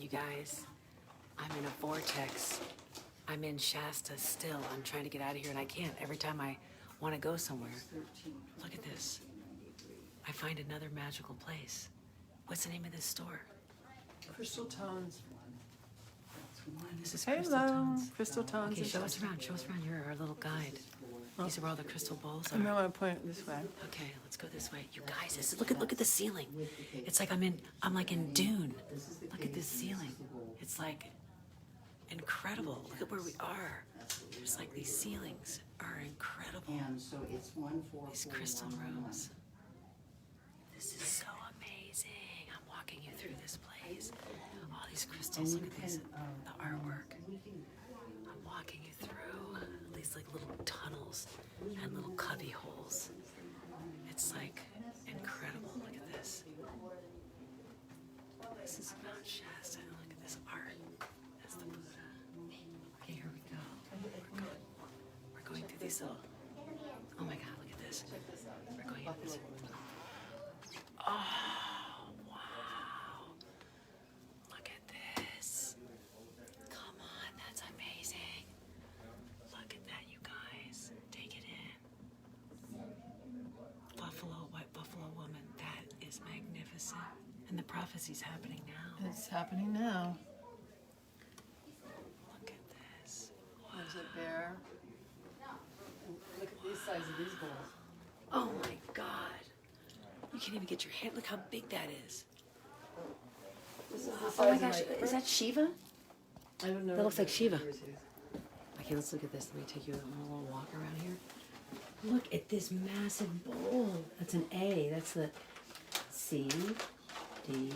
you guys. I'm in a vortex. I'm in Shasta still. I'm trying to get out of here and I can't. Every time I want to go somewhere. Look at this. I find another magical place. What's the name of this store? Crystal Tones. This is Crystal Hello, Tones. Crystal Tones. Okay, show us around. Show us around. You're our little guide. These are where all the crystal bowls I'm are. gonna point it this way. Okay, let's go this way. You guys, look at the ceiling. It's like I'm like in Dune. Look at this ceiling. It's like incredible. Look at where we are. There's like these ceilings are incredible. And so it's 14411. These crystal rooms. This is so amazing. I'm walking you through this place. All these crystals. Look at these. The artwork. I'm walking you through these like little tunnels and little cubby holes. It's like incredible. Look at this. This is Mount Shasta. Look at this art. That's the Buddha. Okay, here we go. We're going through these little. Oh my God! Look at this. We're going into this. Oh wow! Look at this. Come on, that's amazing. Look at that, you guys. Take it in. White buffalo woman. That is magnificent. And the prophecy's happening now. It's happening now. Look at this. There's a bear. Look at these size of these bowls. Oh my God. You can't even get your hand. Look how big that is. This is the size Oh my of gosh, is that Shiva? I don't know. That looks like Shiva. Okay, let's look at this. Let me take you on a little walk around here. Look at this massive bowl. That's an A. That's the C, D, E,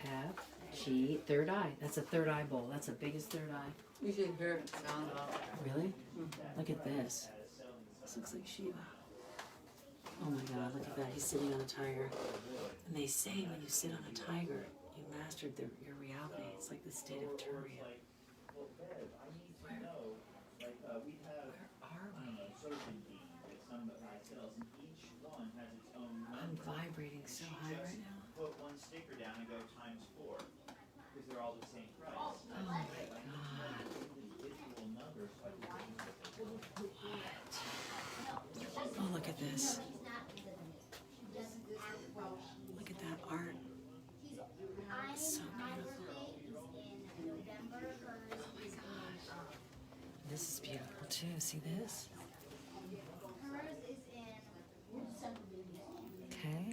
F, G, third eye. That's a third eye bowl. That's the biggest third eye. You should hear it sound out. Really? Look at this. This looks like Shiva. Oh my God, look at that. He's sitting on a tiger. And they say when you sit on a tiger, you mastered your reality. It's like the state of Turia. Where are we? I'm vibrating so high right now. Put one sticker down and go times 4 because they're all the same price. Oh my God. What? Oh, look at this. Look at that art. It's so beautiful. Oh my gosh. This is beautiful too. See this? Okay.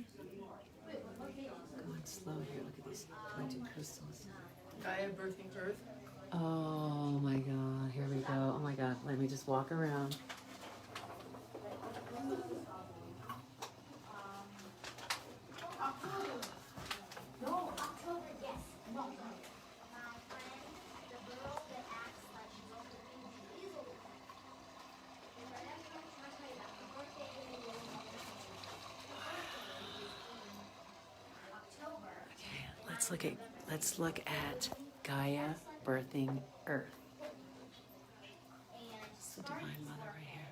Going slow here. Look at these pointed crystals. Gaia birthing Earth. Oh my God. Here we go. Oh my God. Let me just walk around. Let's look at Gaia birthing Earth. It's the Divine Mother right here.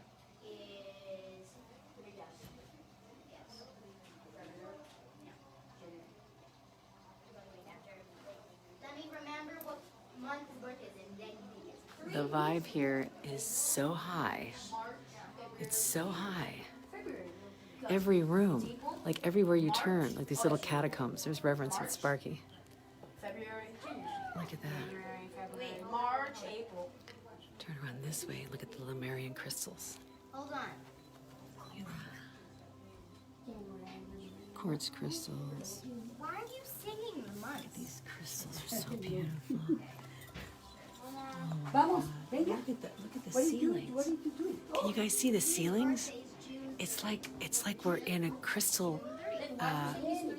Let me remember what month the birth is and then you think it's The vibe here is so high. It's so high. Every room, like everywhere you turn, like these little catacombs. There's Reverence with Sparky. February. Look at that. Wait, March, April. Turn around this way. Look at the Lemurian crystals. Hold on. Look at that. Quartz crystals. Why are you singing the months? These crystals are so beautiful. Vamos, venga. Look at the What are you doing? ceilings. What are you doing? Can you guys see the ceilings? It's like we're in a crystal,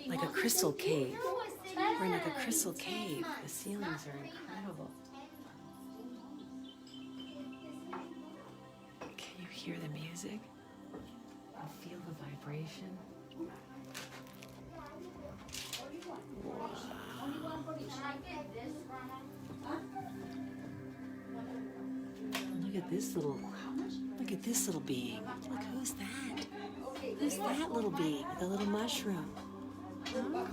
like a crystal cave. We're in like a crystal cave. The ceilings are incredible. Can you hear the music? And feel the vibration? Look at this little being. Look, who's that? Who's that little being? The little mushroom. Huh?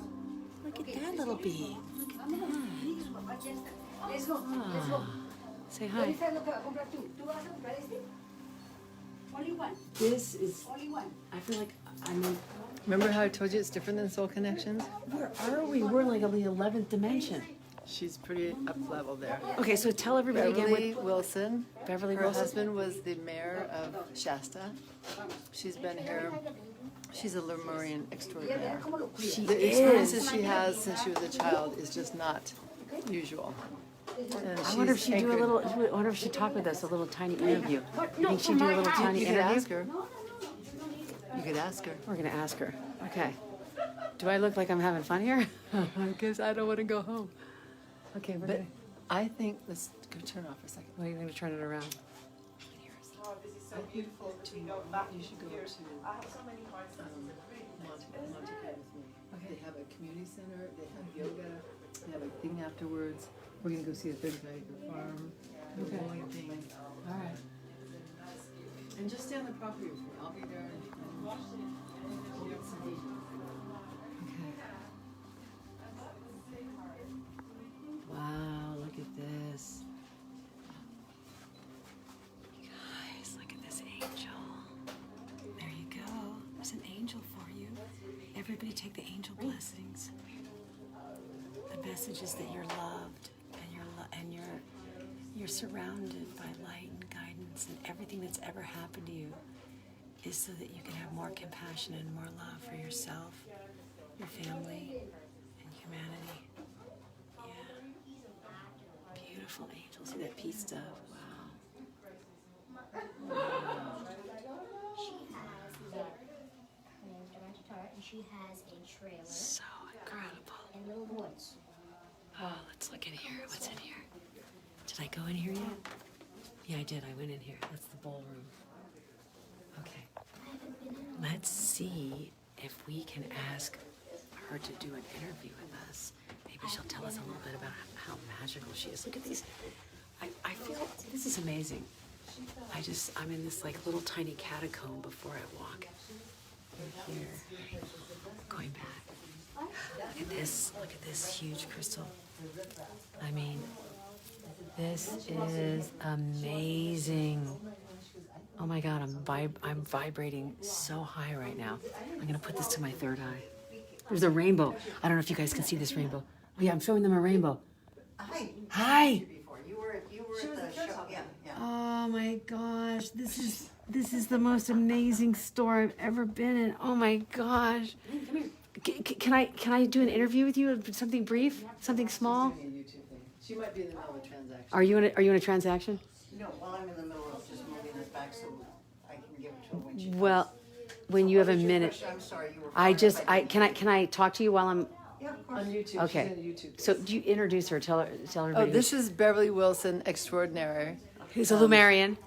Look at that little being. Look at Let's go. Let's go. Say hi. Only one. This is, Only one. I feel like I'm in, Remember how I told you it's different than Soul Connections? where are we? We're like on the 11th dimension. She's pretty up level there. Okay, so tell everybody again Beverly what Wilson. Beverly Her Wilson. husband was the mayor of Shasta. She's been here. She's a Lemurian extraordinaire. She The is. experiences she has since she was a child is just not usual. And I wonder if she's she'd do a anchored- little, I wonder if she'd talk with us, a little tiny interview. You think she'd do a little tiny You could interview? ask her. You could ask her. We're gonna ask her. Okay. Do I look like I'm having fun here? Because I don't want to go home. Okay, we're But gonna, I think, let's go turn off for a second. well, you're gonna turn it around. I think you should go to Monte Carlo with me. They have a community center, they have yoga, they have a thing afterwards. We're gonna go see a 35-acre farm, the Okay. bowling thing. All right. And just stay on the property with me, I'll be there. And we'll get some meat. Okay. Wow, look at this. You guys, look at this angel. There you go. There's an angel for you. Everybody take the angel blessings. The message is that you're loved and you're surrounded by light and guidance, and everything that's ever happened to you is so that you can have more compassion and more love for yourself, your family, and humanity. Yeah. Beautiful angels. See that peace dove? Wow. She has and she has a trailer So incredible. and little woods. Oh, let's look in here. What's in here? Did I go in here yet? Yeah, I did. I went in here. That's the ballroom. Okay. Let's see if we can ask her to do an interview with us. Maybe she'll tell us a little bit about how magical she is. Look at these. I feel this is amazing. I'm in this like little tiny catacomb before I walk in here. Going back. Look at this. Look at this huge crystal. I mean, this is amazing. Oh my God, I'm vibrating so high right now. I'm gonna put this to my third eye. There's a rainbow. I don't know if you guys can see this rainbow. Oh yeah, I'm showing them a rainbow. Hi. Hi. Before you were at the show. Yeah, yeah. Oh my gosh, this is the most amazing store I've ever been in. Oh my gosh. Can I do an interview with you? Something brief? Something small? Doing a YouTube thing. She might be in the middle of a transaction. Are you in a transaction? No, well, I'm in the middle of just moving this back so I can give it to her when she Well, when you have a What was your minute. question? I'm sorry, you were. Can I talk to you while I'm Yeah, of On course. YouTube. okay? She's in a YouTube. So do you introduce her? Tell everybody. Oh, this is Beverly Wilson, extraordinary. who's a Lumerian.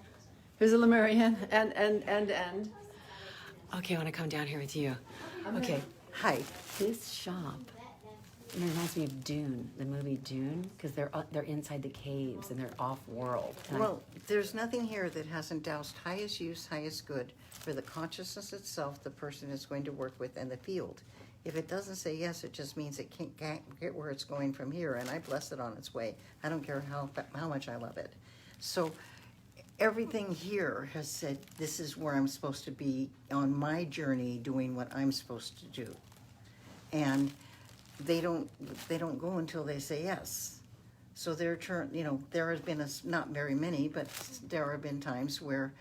Who's a Lemurian and. Okay, I want to come down here with you. Okay, Hi. this shop reminds me of Dune, the movie Dune, because they're inside the caves and they're off world. Well, there's nothing here that hasn't doused highest use, highest good for the consciousness itself the person is going to work with and the field. If it doesn't say yes, it just means it can't get where it's going from here, and I bless it on its way. I don't care how much I love it. So everything here has said this is where I'm supposed to be on my journey doing what I'm supposed to do. And they don't go until they say yes. So there has been not very many, but there have been times where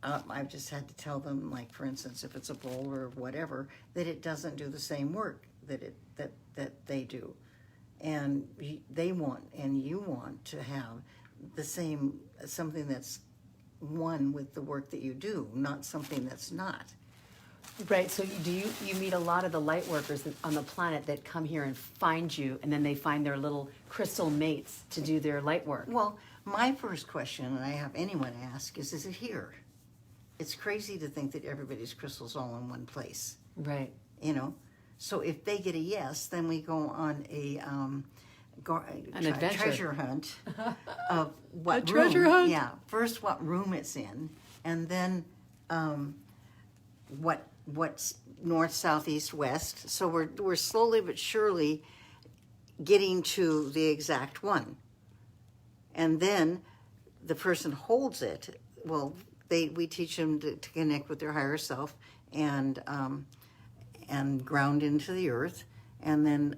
I've just had to tell them, like for instance, if it's a bowl or whatever, that it doesn't do the same work that they do, and they want and you want to have the same something that's one with the work that you do, not something that's not. Right. So you meet a lot of the light workers on the planet that come here and find you, and then they find their little crystal mates to do their light work. Well, my first question, and I have anyone ask, is it here? It's crazy to think that everybody's crystal's all in one place, Right. you know? So if they get a yes, then we go on An adventure. treasure hunt of what A treasure hunt? Yeah, first what room it's in, and then what's north, south, east, west. So we're slowly but surely getting to the exact one. And then the person holds it. Well, we teach them to connect with their higher self and ground into the earth. And then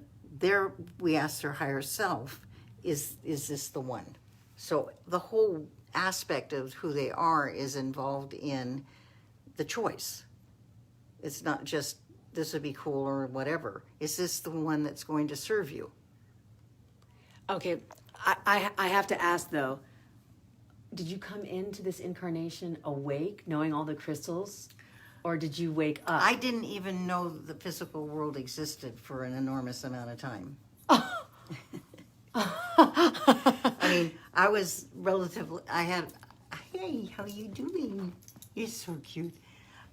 we ask their higher self, is this the one? So the whole aspect of who they are is involved in the choice. It's not just this would be cool or whatever. Is this the one that's going to serve you? Okay, I have to ask though, did you come into this incarnation awake, knowing all the crystals, or did you wake up? I didn't even know the physical world existed for an enormous amount of time. I mean, I was relatively, hey, how you doing? You're so cute.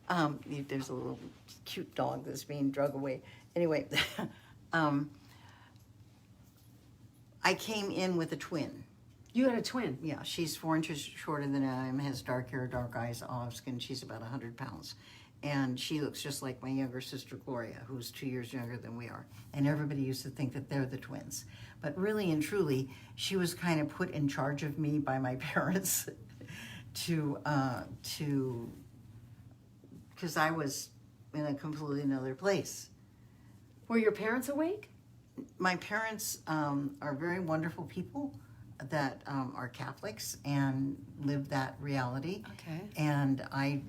There's a little cute dog that's being drug away. Anyway, I came in with a twin. You had a twin? Yeah, she's 4 inches shorter than I am, has dark hair, dark eyes, olive skin. She's about 100 pounds. And she looks just like my younger sister, Gloria, who's 2 years younger than we are. And everybody used to think that they're the twins. But really and truly, she was kind of put in charge of me by my parents because I was in a completely another place. Were your parents awake? My parents are very wonderful people that are Catholics and live that reality. Okay. And I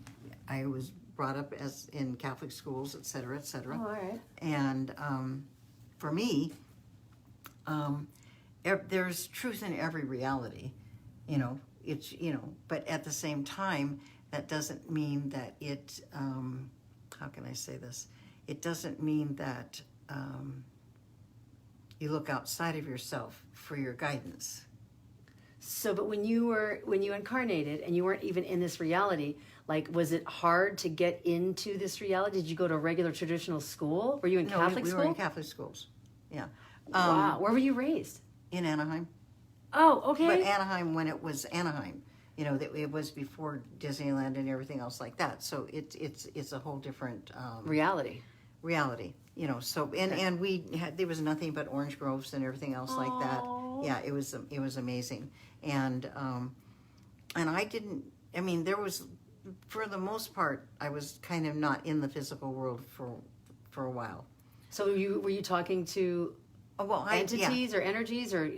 was brought up as in Catholic schools, et cetera, et cetera. Oh, all right. And for me, there's truth in every reality, but at the same time, that doesn't mean that it, how can I say this? It doesn't mean that you look outside of yourself for your guidance. So, but when you incarnated and you weren't even in this reality, like, was it hard to get into this reality? Did you go to a regular traditional school? Were you in Catholic we school? were in Catholic schools, yeah. Wow. Where were you raised? In Anaheim. Oh, okay. But Anaheim, when it was Anaheim, it was before Disneyland and everything else like that. So it's a whole different reality. So and we had, there was nothing but orange groves and everything else like that. Yeah, it was amazing. And I didn't. I mean, there was, for the most part, I was kind of not in the physical world for a while. So were you talking to entities or energies or?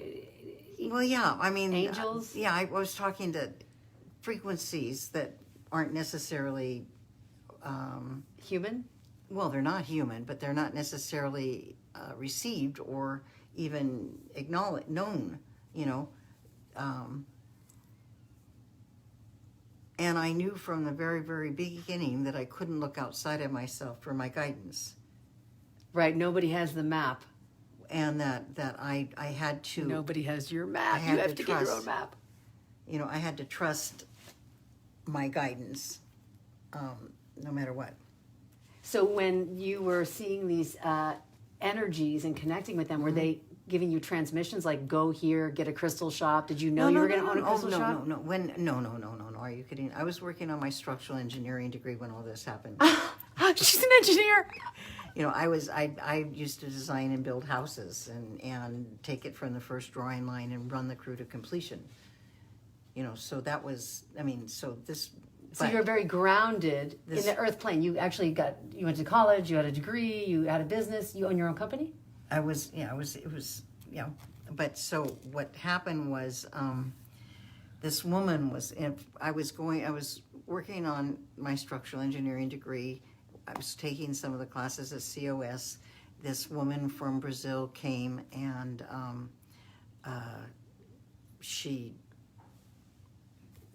Well, yeah. I mean, angels. Yeah, I was talking to frequencies that aren't necessarily human. Well, they're not human, but they're not necessarily received or even known. And I knew from the very, very beginning that I couldn't look outside of myself for my guidance. Right. Nobody has the map. And that I had to. Nobody has your map. You have to get your own map. I had to trust my guidance, no matter what. So when you were seeing these energies and connecting with them, were they giving you transmissions like "Go here, get a crystal shop"? Did you know you were going to own a crystal shop? No. No. Are you kidding? I was working on my structural engineering degree when all this happened. She's an engineer. I used to design and build houses and take it from the first drawing line and run the crew to completion. So that was, so you're very grounded in the earth plane. You actually you went to college, you had a degree, you had a business, you own your own company? But so what happened was, this woman I was working on my structural engineering degree. I was taking some of the classes at COS. This woman from Brazil came and she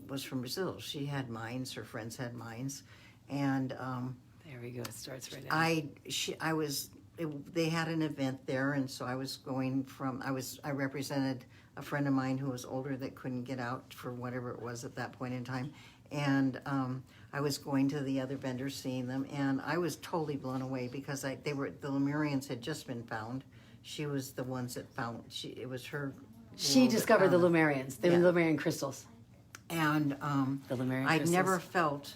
was from Brazil. She had mines. Her friends had mines, and there we go. It starts right now. They had an event there, and so I was going from. I represented a friend of mine who was older that couldn't get out for whatever it was at that point in time, and I was going to the other vendors, seeing them, and I was totally blown away because the Lemurians had just been found. She was the ones that found. It was her. She discovered the Lemurians, the Lemurian crystals. And I'd never felt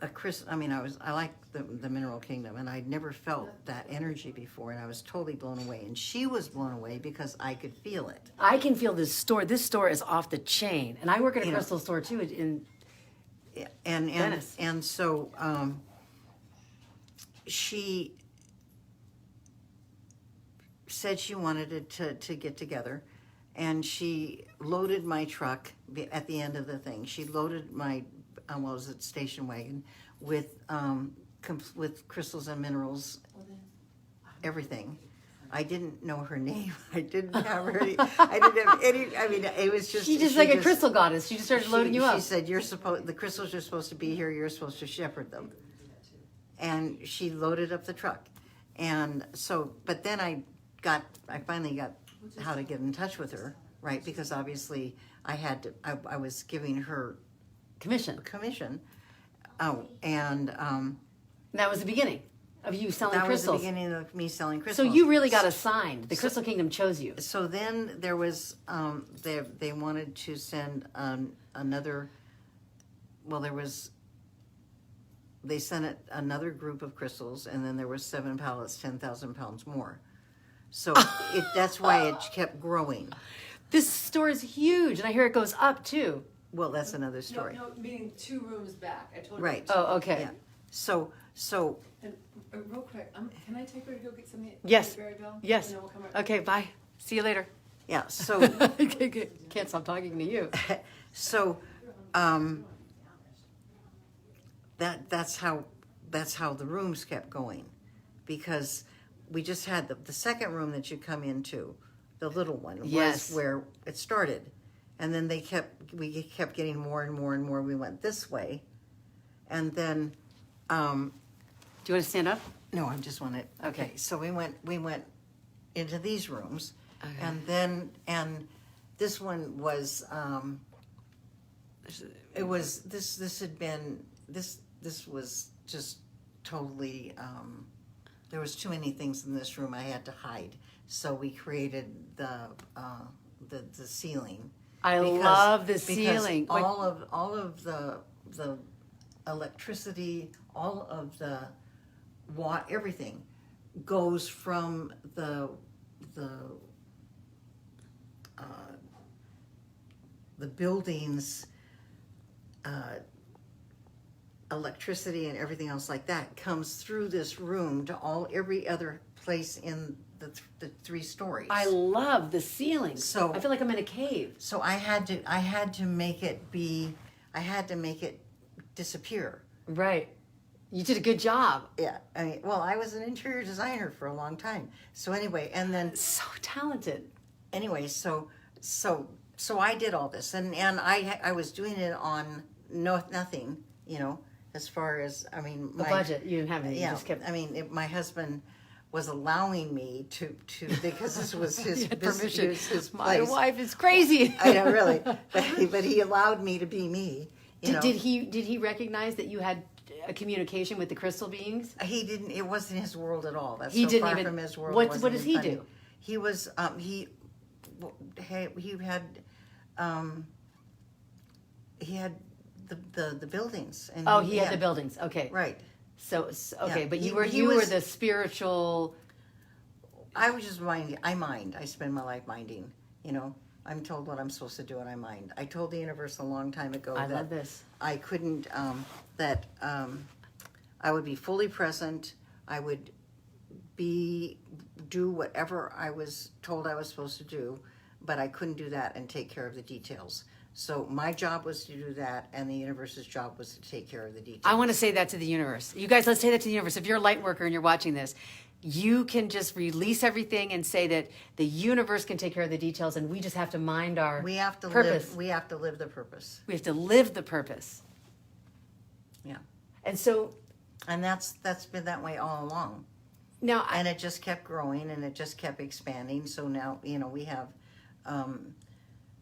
I like the Mineral Kingdom, and I'd never felt that energy before, and I was totally blown away. And she was blown away because I could feel it. I can feel this store. This store is off the chain, and I work at a You know. crystal store too. And Venice. and so she said she wanted to get together, and she loaded my truck at the end of the thing. She loaded my it was a station wagon with crystals and minerals, everything. I didn't know her name. I didn't have any. I didn't have any. I mean, it was just. She's just like a crystal goddess. She just started loading you up. She said, the crystals are supposed to be here. You're supposed to shepherd them." And she loaded up the truck, and so. But then I finally got how to get in touch with her, right? Because obviously I had to. I was giving her commission. Oh, and that was the beginning of you selling that crystals. was the beginning of me selling So crystals. you really got assigned. The Crystal Kingdom chose you. So then there was they wanted to send another. Well, they sent another group of crystals, and then there was 7 pallets, 10,000 pounds more. So that's why it kept growing. This store is huge, and I hear it goes up too. Well, that's another story. No, meaning 2 rooms back. I told her. Right. Oh, okay. Yeah. So And real quick, can I take her to go get something? Yes. At Berryville? Yes. And then we'll come right Okay, bye. See you later. yeah. So Can't stop talking to you. so that's how the rooms kept going, because we just had the second room that you come into, the little one, Yes. was where it started, and then we kept getting more and more and more. We went this way, and then Do you want to stand up? no, I just wanted. Okay. So we went into these rooms, Okay. and this one was it was this had been this was just totally there was too many things in this room I had to hide, so we created the ceiling. I love the ceiling. Like- all of the electricity, all of the everything goes from the buildings, electricity and everything else like that comes through this room to every other place in the 3 stories. I love the ceiling. So- I feel like I'm in a cave. So I had to make it disappear. Right. You did a good job. Yeah, I mean, well, I was an interior designer for a long time. So anyway, and then So talented. anyway, so I did all this, and I was doing it on nothing, as far as The budget. You didn't have any. You Yeah, just kept. I mean, my husband was allowing me to because this was his You had this permission. was his My place. wife is crazy. I know, really, but he allowed me to be me. Did he recognize that you had a communication with the crystal beings? He didn't. It wasn't his world at all. That's He so didn't far even- from his world. what it wasn't does he funny. do? He was he had the buildings. And Oh, he had the buildings. Okay. Right. So okay, Yeah. but you He were was- the spiritual. I was just minding. I spend my life minding. I'm told what I'm supposed to do, and I mind. I told the universe a long time ago I that love this. I couldn't. I would be fully present. I would do whatever I was told I was supposed to do, but I couldn't do that and take care of the details. So my job was to do that, and the universe's job was to take care of the details. I want to say that to the universe. You guys, let's say that to the universe. If you're a light worker and you're watching this, you can just release everything and say that the universe can take care of the details, and we just have to mind our We have to purpose. live. We have to live the purpose. We have to live the purpose. Yeah, And so and that's been that way all along. now, And it just kept growing, and it just kept expanding. So now we have.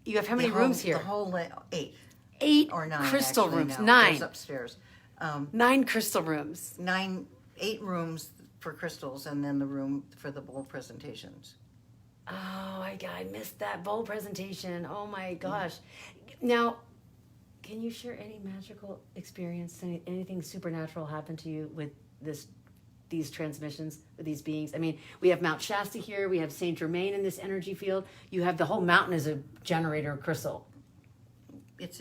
you have how many the whole- rooms here? The whole 8 8 or 9 crystal actually, rooms. now. 9. There's upstairs. 9 crystal rooms. 8 rooms for crystals, and then the room for the bowl presentations. Oh, I missed that bowl presentation. Oh my gosh. Now, Can you share any magical experience, anything supernatural happened to you with these transmissions with these beings? I mean, we have Mount Shasta here, we have Saint Germain in this energy field. You have the whole mountain as a generator of crystal. It's